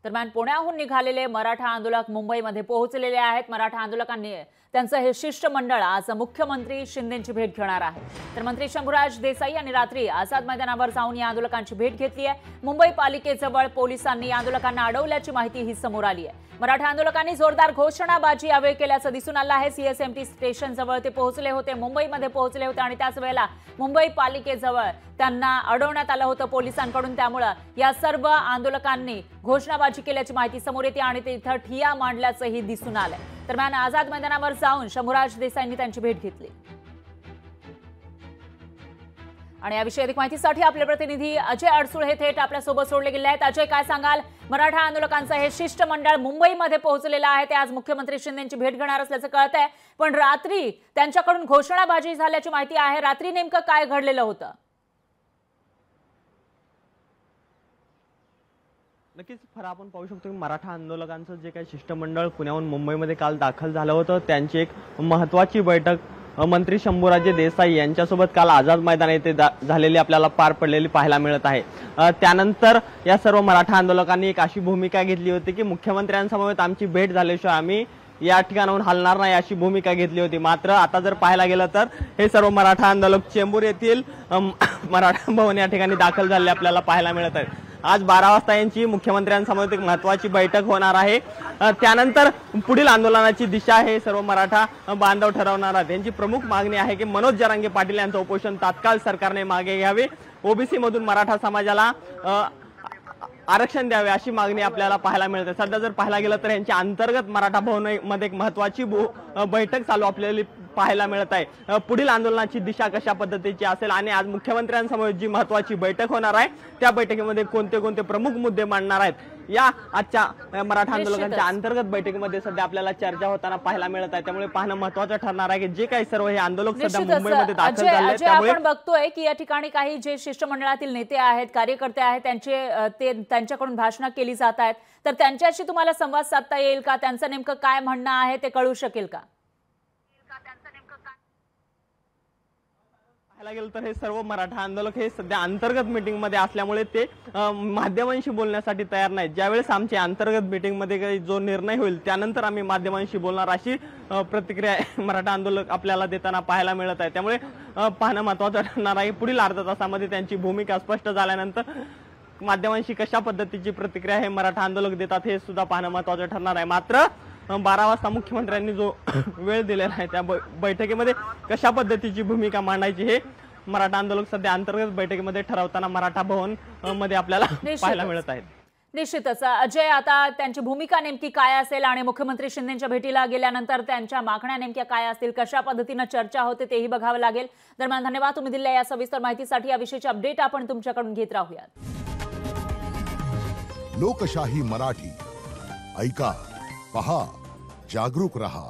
दरम्यान पुण्याहून निघालेले मराठा आंदोलक मुंबईमध्ये पोहोचलेले आहेत। मराठा आंदोलकांनी त्यांचं हे शिष्टमंडळ आज मुख्यमंत्री शिंदेंची भेट घेणार आहे। तर मंत्री शंभूराज देसाई यांनी रात्री आझाद मैदानावर जाऊन या आंदोलकांची भेट घेतली आहे। मुंबई पालिकेजवळ पोलिसांनी आंदोलकांना अडवल्याची माहिती ही समोर आली आहे। मराठा आंदोलकांनी जोरदार घोषणाबाजी यावेळी केल्याचं दिसून आलं आहे। सीएसएमटी स्टेशन जवळ ते पोहोचले होते, मुंबईमध्ये पोहोचले होते आणि त्याच वेळेला मुंबई पालिकेजवळ त्यांना अडवण्यात आलं होतं पोलिसांकडून। त्यामुळे या सर्व आंदोलकांनी घोषणाबाजी केल्याची माहिती समोर येते आणि तिथं ठिय्या मांडल्याचंही दिसून आलंय। दरम्यान आझाद मैदानावर जाऊन शंभूराज देसाईंनी त्यांची भेट घेतली आणि याविषयी अधिक माहितीसाठी आपले प्रतिनिधी अजय अडसूळ हे थेट आपल्यासोबत जोडले गेले आहेत। अजय, काय सांगाल? मराठा आंदोलकांचं हे शिष्टमंडळ मुंबईमध्ये पोहोचलेलं आहे, ते आज मुख्यमंत्री शिंदेंची भेट घेणार असल्याचं कळतंय, पण रात्री त्यांच्याकडून घोषणाबाजी झाल्याची माहिती आहे। रात्री नेमकं काय घडलेलं होतं? नक्कीच फरा आपण पाहू शकतो की मराठा आंदोलकांचं जे काही शिष्टमंडळ पुण्याहून मुंबईमध्ये काल दाखल झालं होतं, त्यांची एक महत्त्वाची बैठक मंत्री शंभूराजे देसाई यांच्यासोबत काल आझाद मैदान येथे झालेली आपल्याला पार पडलेली पाहायला मिळत आहे। त्यानंतर या सर्व मराठा आंदोलकांनी एक अशी भूमिका घेतली होती की मुख्यमंत्र्यांसमवेत आमची भेट झाल्याशिवाय आम्ही या ठिकाणाहून हलणार नाही अशी भूमिका घेतली होती। मात्र आता जर पाहायला गेलं तर हे सर्व मराठा आंदोलक चेंबूर येथील मराठा भवन या ठिकाणी दाखल झालेले आपल्याला पाहायला मिळत आहे। आज 12 वाजता यांची मुख्यमंत्र्यांसमवेत एक महत्त्वाची बैठक होणार आहे। त्यानंतर पुढील आंदोलनाची दिशा हे सर्व मराठा बांधव ठरवणार आहेत। यांची प्रमुख मागणी आहे की मनोज जरांगे पाटील यांचं उपोषण तात्काळ सरकारने मागे घ्यावे, ओबीसी मधून मराठा समाजाला आरक्षण द्यावे अशी मागणी आपल्याला पाहायला मिळते। सध्या जर पाहायला गेलं तर यांच्या अंतर्गत मराठा भवनामध्ये एक महत्त्वाची बैठक चालू आपल्याला पाहायला मिळत आहे। पुढील आंदोलनाची दिशा कशा पद्धतीची असेल आणि आज मुख्यमंत्र्यांसमोर जी महत्त्वाची बैठक होणार आहे त्या बैठकीमध्ये कोणते कोणते प्रमुख मुद्दे मांडणार आहेत, या आजच्या मराठा आंदोलकांच्या अंतर्गत बैठकीमध्ये सध्या आपल्याला चर्चा होताना पाहायला मिळत आहे। त्यामुळे पाहणं महत्त्वाचं ठरणार आहे की जे काही सर्व हे आंदोलक सध्या मुंबईमध्ये दाखल झाले आहेत त्यामुळे आपण बघतोय की या ठिकाणी काही जे शिष्टमंडळातील नेते आहेत, कार्यकर्ते आहेत, त्यांच्याकडून भाषणं केली जात आहेत, तर त्यांच्याशी तुम्हाला संवाद साधता येईल का? त्यांचं नेमकं काय म्हणणं आहे ते कळू शकेल का? पाहायला गेलं तर हे सर्व मराठा आंदोलक हे सध्या अंतर्गत मीटिंग मध्ये असल्यामुळे ते माध्यमांशी बोलण्यासाठी तयार नाहीत। ज्यावेळेस आमच्या अंतर्गत मीटिंग मध्ये काही जो निर्णय होईल त्यानंतर आम्ही माध्यमांशी बोलणार अशी प्रतिक्रिया मराठा आंदोलक आपल्याला देताना पाहायला मिळत आहे। त्यामुळे पाहणं महत्त्वाचं ठरणार आहे। पुढील अर्ध्या तासामध्ये त्यांची भूमिका स्पष्ट झाल्यानंतर माध्यमांशी कशा पद्धतीची प्रतिक्रिया हे मराठा आंदोलक देतात हे सुद्धा पाहणं महत्त्वाचं ठरणार आहे। मात्र 12 वाजता मुख्यमंत्र्यांनी जो वेळ दिलेला आहे त्या बैठकीमध्ये कशा पद्धतीची भूमिका मांडायची हे मराठा आंदोलक सध्या अंतर्गत बैठकीमध्ये ठरवताना मराठा भवन मध्ये आपल्याला पाहायला मिळत आहे। निश्चितच अजय, आता त्यांची भूमिका नेमकी काय असेल आणि मुख्यमंत्री शिंदेंच्या भेटीला गेल्यानंतर त्यांच्या मागण्या नेमक्या काय असतील, कशा पद्धतीने चर्चा होते तेही बघावं लागेल। दरम्यान धन्यवाद तुम्ही दिलेल्या या सविस्तर माहितीसाठी। या विषयीची अपडेट आपण तुमच्याकडून घेत राहूयात। लोकशाही मराठी ऐका, पहा, जागरूक रहा।